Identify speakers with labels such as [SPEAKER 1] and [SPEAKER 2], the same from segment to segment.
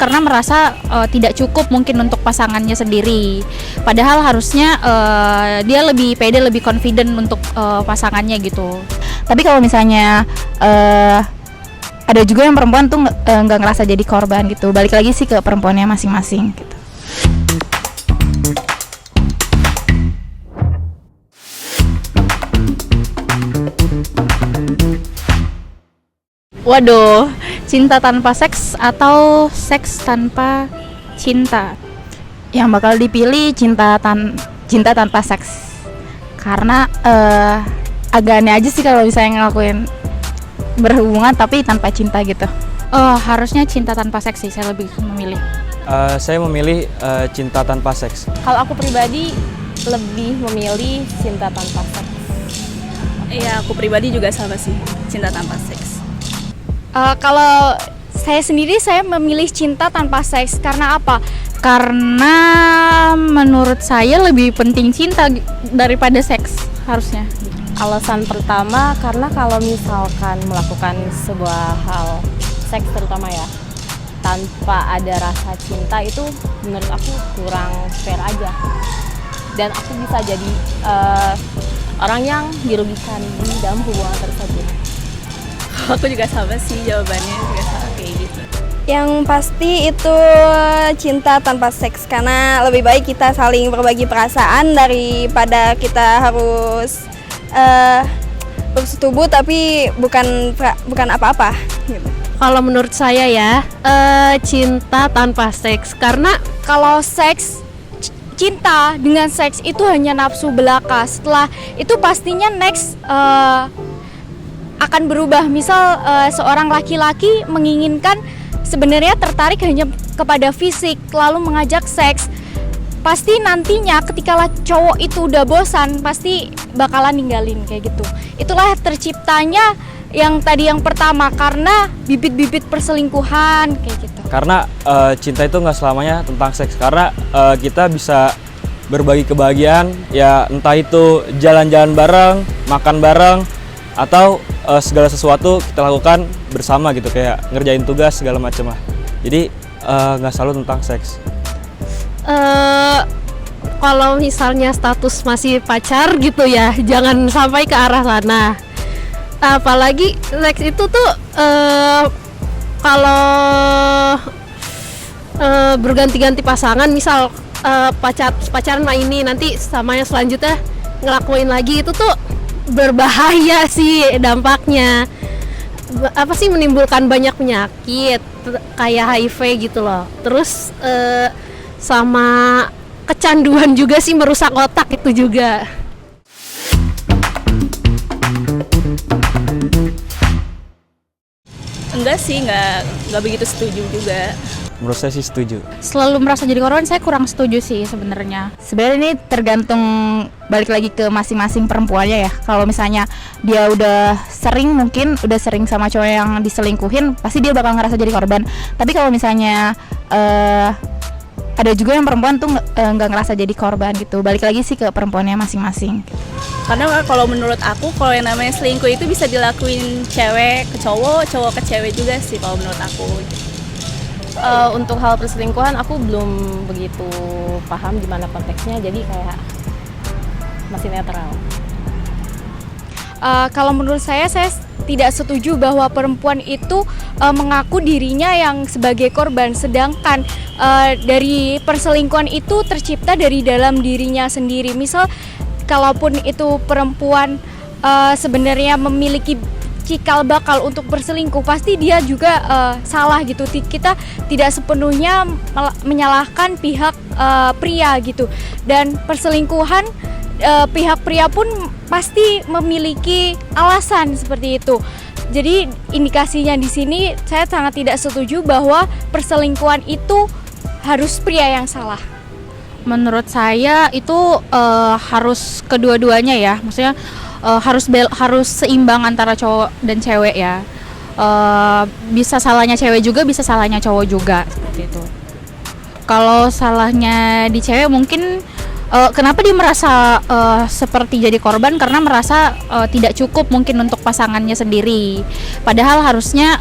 [SPEAKER 1] karena merasa tidak cukup mungkin untuk pasangannya sendiri. Padahal harusnya dia lebih pede, lebih confident untuk pasangannya gitu.
[SPEAKER 2] Tapi kalau misalnya ada juga yang perempuan tuh nggak ngerasa jadi korban gitu. Balik lagi sih ke perempuannya masing-masing gitu.
[SPEAKER 1] Waduh, cinta tanpa seks atau seks tanpa cinta?
[SPEAKER 2] Yang bakal dipilih cinta tanpa seks. Karena agak aneh aja sih kalau misalnya ngelakuin berhubungan tapi tanpa cinta gitu.
[SPEAKER 1] Harusnya cinta tanpa seks sih, saya lebih memilih.
[SPEAKER 3] Saya memilih cinta tanpa seks.
[SPEAKER 4] Kalau aku pribadi lebih memilih cinta tanpa seks.
[SPEAKER 5] Iya, aku pribadi juga sama sih, cinta tanpa seks.
[SPEAKER 6] Kalau saya sendiri, saya memilih cinta tanpa seks. Karena apa?
[SPEAKER 1] Karena menurut saya lebih penting cinta daripada seks harusnya.
[SPEAKER 4] Alasan pertama, karena kalau misalkan melakukan sebuah hal seks terutama ya, tanpa ada rasa cinta itu menurut aku kurang fair aja. Dan aku bisa jadi orang yang dirugikan di dalam hubungan tersebut.
[SPEAKER 5] Aku juga sama sih, jawabannya juga sama kayak gitu.
[SPEAKER 6] Yang pasti itu cinta tanpa seks. Karena lebih baik kita saling berbagi perasaan daripada kita harus bersetubuh tapi bukan apa-apa gitu.
[SPEAKER 7] Kalau menurut saya ya, cinta tanpa seks. Karena
[SPEAKER 6] Kalau cinta dengan seks itu hanya nafsu belaka. Setelah itu pastinya next akan berubah. Misal seorang laki-laki menginginkan, sebenarnya tertarik hanya kepada fisik, lalu mengajak seks. Pasti nantinya ketika cowok itu udah bosan, pasti bakalan ninggalin kayak gitu. Itulah terciptanya yang tadi yang pertama, karena bibit-bibit perselingkuhan kayak gitu.
[SPEAKER 3] Karena cinta itu nggak selamanya tentang seks. Karena kita bisa berbagi kebahagiaan, ya entah itu jalan-jalan bareng, makan bareng, atau segala sesuatu kita lakukan bersama gitu, kayak ngerjain tugas segala macam lah. Jadi nggak selalu tentang seks.
[SPEAKER 7] kalau misalnya status masih pacar gitu ya, jangan sampai ke arah sana. Apalagi seks itu tuh kalau berganti-ganti pasangan, misal pacaran sama ini, nanti sama yang selanjutnya ngelakuin lagi, itu tuh berbahaya sih dampaknya. Apa sih, menimbulkan banyak penyakit kayak HIV gitu loh. Terus sama kecanduan juga sih, merusak otak itu juga.
[SPEAKER 5] Enggak sih, enggak begitu setuju juga.
[SPEAKER 3] Menurut saya sih setuju.
[SPEAKER 1] Selalu merasa jadi korban, saya kurang setuju sih sebenarnya.
[SPEAKER 2] Sebenarnya ini tergantung, balik lagi ke masing-masing perempuannya ya. Kalau misalnya dia udah sering sama cowok yang diselingkuhin, pasti dia bakal ngerasa jadi korban. Tapi kalau misalnya ada juga yang perempuan tuh nggak ngerasa jadi korban gitu. Balik lagi sih ke perempuannya masing-masing.
[SPEAKER 5] Karena kalau menurut aku, kalau yang namanya selingkuh itu bisa dilakuin cewek ke cowok, cowok ke cewek juga sih kalau menurut aku.
[SPEAKER 4] Untuk hal perselingkuhan aku belum begitu paham gimana konteksnya, jadi kayak masih netral.
[SPEAKER 6] Kalau menurut saya tidak setuju bahwa perempuan itu mengaku dirinya yang sebagai korban, sedangkan dari perselingkuhan itu tercipta dari dalam dirinya sendiri. Misal kalaupun itu perempuan sebenarnya memiliki cikal bakal untuk berselingkuh, pasti dia juga salah gitu. Kita tidak sepenuhnya menyalahkan pihak pria gitu. Dan perselingkuhan pihak pria pun pasti memiliki alasan seperti itu. Jadi indikasinya di sini saya sangat tidak setuju bahwa perselingkuhan itu harus pria yang salah.
[SPEAKER 1] Menurut saya itu harus kedua-duanya ya, maksudnya harus seimbang antara cowok dan cewek ya. Bisa salahnya cewek juga, bisa salahnya cowok juga, seperti itu. Kalau salahnya di cewek mungkin Kenapa dia merasa seperti jadi korban? Karena merasa tidak cukup mungkin untuk pasangannya sendiri. Padahal harusnya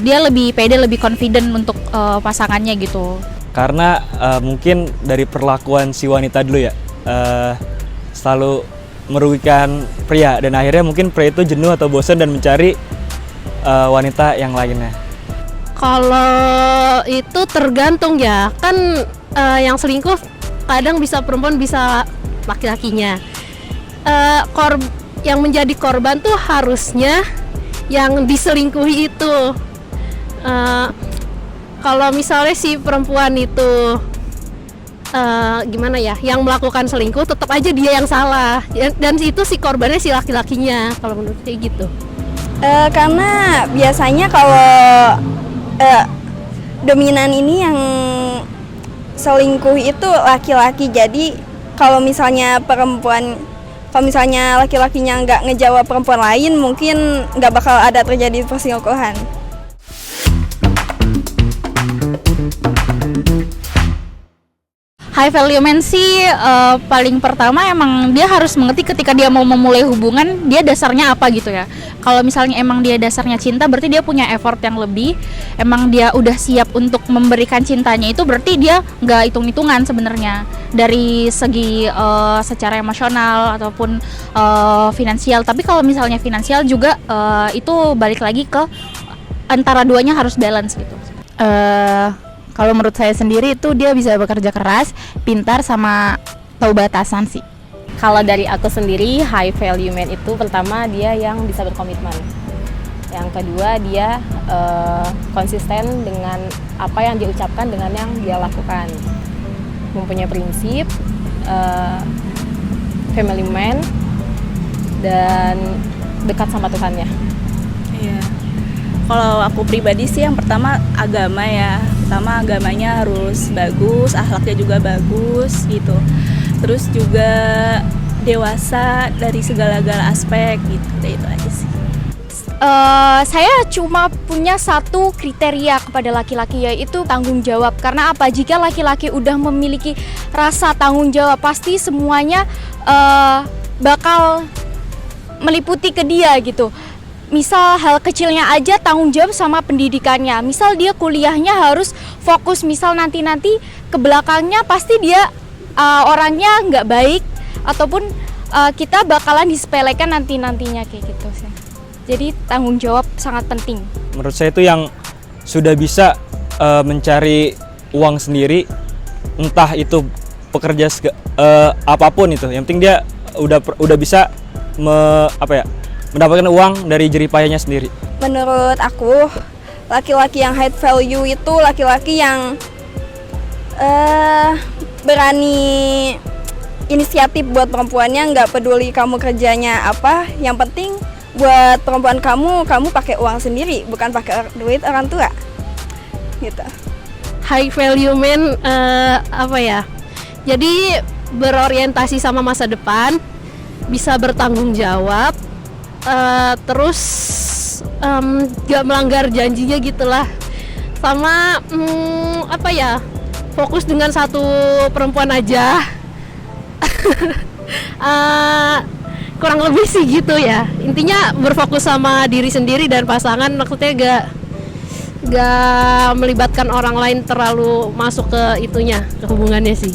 [SPEAKER 1] dia lebih pede, lebih confident untuk pasangannya gitu.
[SPEAKER 3] Karena mungkin dari perlakuan si wanita dulu ya, selalu merugikan pria, dan akhirnya mungkin pria itu jenuh atau bosan dan mencari wanita yang lainnya.
[SPEAKER 7] Kalau itu tergantung ya, kan yang selingkuh kadang bisa perempuan bisa laki-lakinya. Yang menjadi korban tuh harusnya yang diselingkuhi itu. Kalau misalnya si perempuan itu gimana ya, yang melakukan selingkuh, tetap aja dia yang salah, dan itu si korbannya si laki-lakinya, kalau menurut saya gitu.
[SPEAKER 8] Karena biasanya kalau dominan ini yang selingkuh itu laki-laki, jadi kalau misalnya laki-lakinya nggak ngejawab perempuan lain, mungkin nggak bakal ada terjadi perselingkuhan.
[SPEAKER 1] High value man sih paling pertama emang dia harus mengerti ketika dia mau memulai hubungan dia dasarnya apa gitu ya. Kalau misalnya emang dia dasarnya cinta, berarti dia punya effort yang lebih. Emang dia udah siap untuk memberikan cintanya, itu berarti dia nggak hitung-hitungan sebenarnya dari segi secara emosional ataupun finansial. Tapi kalau misalnya finansial juga itu balik lagi ke antara duanya harus balance gitu.
[SPEAKER 2] Kalau menurut saya sendiri itu dia bisa bekerja keras, pintar, sama tahu batasan sih.
[SPEAKER 4] Kalau dari aku sendiri, high value man itu pertama dia yang bisa berkomitmen. Yang kedua dia konsisten dengan apa yang dia ucapkan dengan yang dia lakukan. Mempunyai prinsip, family man, dan dekat sama Tuhannya.
[SPEAKER 5] Iya. Kalau aku pribadi sih yang pertama agama ya. Pertama agamanya harus bagus, akhlaknya juga bagus gitu. Terus juga dewasa dari segala-gala aspek gitu. Itu aja sih.
[SPEAKER 6] Saya cuma punya satu kriteria kepada laki-laki, yaitu tanggung jawab. Karena apa? Jika laki-laki udah memiliki rasa tanggung jawab, pasti semuanya bakal meliputi ke dia gitu. Misal hal kecilnya aja tanggung jawab sama pendidikannya. Misal dia kuliahnya harus fokus, misal nanti ke belakangnya pasti dia orangnya nggak baik, ataupun kita bakalan disepelekan nantinya kayak gitu sih. Jadi tanggung jawab sangat penting.
[SPEAKER 3] Menurut saya itu yang sudah bisa mencari uang sendiri, entah itu pekerja apapun itu. Yang penting dia udah bisa mendapatkan uang dari jerih payahnya sendiri.
[SPEAKER 8] Menurut aku, laki-laki yang high value itu laki-laki yang berani inisiatif buat perempuannya, nggak peduli kamu kerjanya apa, yang penting buat perempuan kamu pakai uang sendiri, bukan pakai duit orang tua gitu.
[SPEAKER 7] High value man jadi berorientasi sama masa depan, bisa bertanggung jawab, terus gak melanggar janjinya gitulah, sama fokus dengan satu perempuan aja. Kurang lebih sih gitu ya, intinya berfokus sama diri sendiri dan pasangan, maksudnya gak melibatkan orang lain terlalu masuk ke itunya, ke hubungannya sih.